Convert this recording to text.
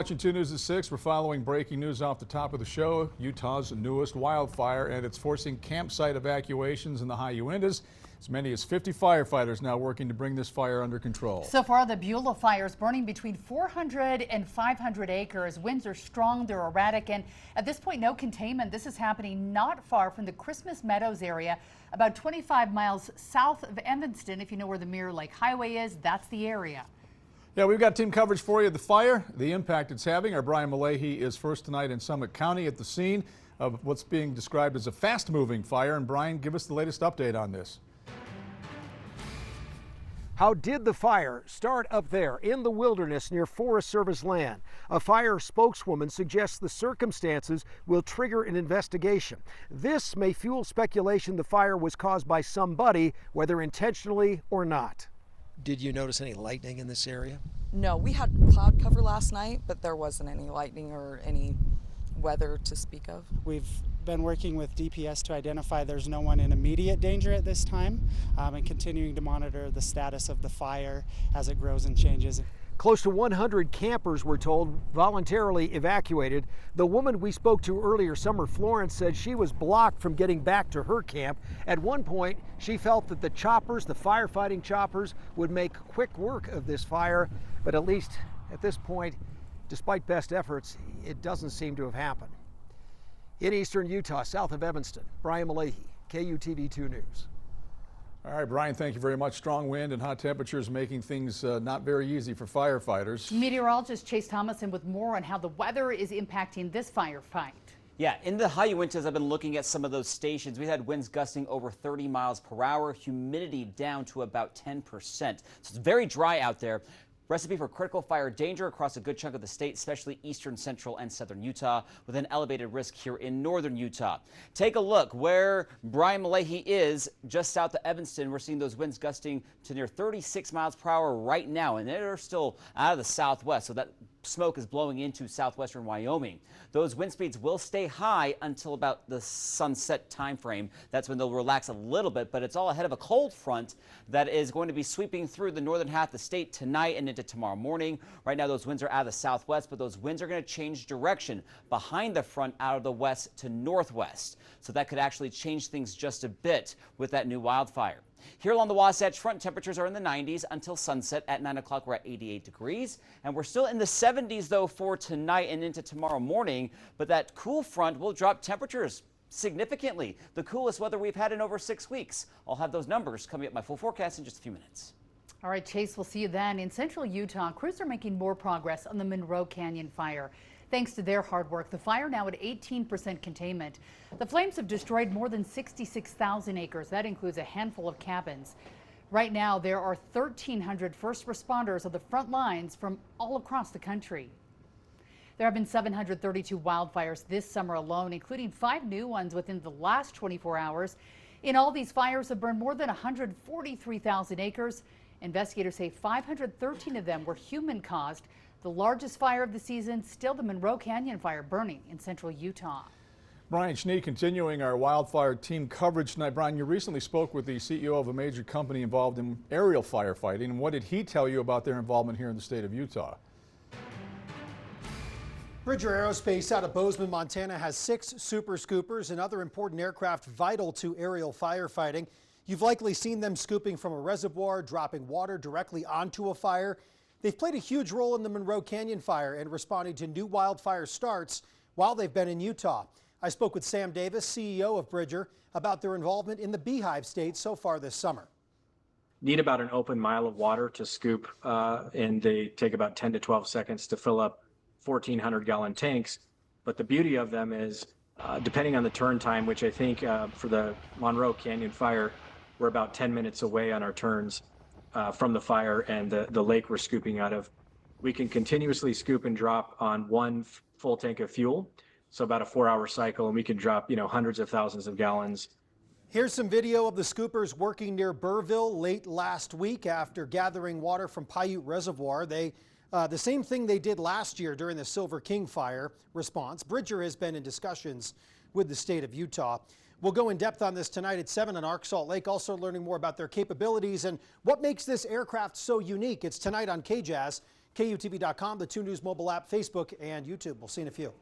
Watching 2 News at 6, we're following breaking news off the top of the show. Utah's newest wildfire, and it's forcing campsite evacuations in the High Uintas. As many as 50 firefighters now working to bring this fire under control. So far, the Beulah Fire is burning between 400 and 500 acres. Winds are strong, they're erratic, and at this point, no containment. This is happening not far from the Christmas Meadows area, about 25 miles south of Evanston. If you know where the Mirror Lake Highway is, that's the area. Yeah, we've got team coverage for you of the fire, the impact it's having. Our Brian Malahy is first tonight in Summit County at the scene of what's being described as a fast-moving fire. And Brian, give us the latest update on this. How did the fire start up there in the wilderness near Forest Service land? A fire spokeswoman suggests the circumstances will trigger an investigation. This may fuel speculation the fire was caused by somebody, whether intentionally or not. Did you notice any lightning in this area? No, we had cloud cover last night, but there wasn't any lightning or any weather to speak of. We've been working with DPS to identify there's no one in immediate danger at this time, and continuing to monitor the status of the fire as it grows and changes. Close to 100 campers were told voluntarily evacuated. The woman we spoke to earlier, Summer Florence, said she was blocked from getting back to her camp. At one point, she felt that the choppers, the firefighting choppers, would make quick work of this fire. But at least at this point, despite best efforts, it doesn't seem to have happened. In eastern Utah, south of Evanston, Brian Malahy, KUTV 2 News. All right, Brian, thank you very much. Strong wind and hot temperatures making things not very easy for firefighters. Meteorologist Chase Thomason with more on how the weather is impacting this firefight. Yeah, in the High Uintas, I've been looking at some of those stations. We had winds gusting over 30 miles per hour, humidity down to about 10%. So it's very dry out there. Recipe for critical fire danger across a good chunk of the state, especially eastern, central, and southern Utah, with an elevated risk here in northern Utah. Take a look where Brian Malahy is, just south of Evanston. We're seeing those winds gusting to near 36 miles per hour right now, and they're still out of the southwest, so that smoke is blowing into southwestern Wyoming. Those wind speeds will stay high until about the sunset time frame. That's when they'll relax a little bit, but it's all ahead of a cold front that is going to be sweeping through the northern half of the state tonight and into tomorrow morning. Right now, those winds are out of the southwest, but those winds are going to change direction behind the front out of the west to northwest. So that could actually change things just a bit with that new wildfire. Here along the Wasatch Front, temperatures are in the 90s until sunset. At 9 o'clock, we're at 88 degrees. And we're still in the 70s, though, for tonight and into tomorrow morning. But that cool front will drop temperatures significantly. The coolest weather we've had in over 6 weeks. I'll have those numbers coming up my full forecast in just a few minutes. All right, Chase, we'll see you then. In central Utah, crews are making more progress on the Monroe Canyon fire. Thanks to their hard work, the fire now at 18% containment. The flames have destroyed more than 66,000 acres. That includes a handful of cabins. Right now, there are 1,300 first responders on the front lines from all across the country. There have been 732 wildfires this summer alone, including 5 new ones within the last 24 hours. In all, these fires have burned more than 143,000 acres. Investigators say 513 of them were human-caused. The largest fire of the season, still the Monroe Canyon fire burning in central Utah. Brian Schnee continuing our wildfire team coverage tonight. Brian, you recently spoke with the CEO of a major company involved in aerial firefighting. And what did he tell you about their involvement here in the state of Utah? Bridger Aerospace out of Bozeman, Montana has 6 Super Scoopers and other important aircraft vital to aerial firefighting. You've likely seen them scooping from a reservoir, dropping water directly onto a fire. They've played a huge role in the Monroe Canyon fire and responding to new wildfire starts while they've been in Utah. I spoke with Sam Davis, CEO of Bridger, about their involvement in the Beehive State so far this summer. Need about an open mile of water to scoop, and they take about 10 to 12 seconds to fill up 1,400-gallon tanks. But the beauty of them is, depending on the turn time, which I think for the Monroe Canyon fire, we're about 10 minutes away on our turns from the fire and the lake we're scooping out of. We can continuously scoop and drop on one full tank of fuel, so about a 4-hour cycle, and we can drop, hundreds of thousands of gallons. Here's some video of the scoopers working near Burrville late last week after gathering water from Paiute Reservoir. The same thing they did last year during the Silver King fire response. Bridger has been in discussions with the state of Utah. We'll go in depth on this tonight at 7 on Arc Salt Lake, also learning more about their capabilities and what makes this aircraft so unique. It's tonight on KJAZ. KUTV.com, the 2 News mobile app, Facebook, and YouTube. We'll see you in a few.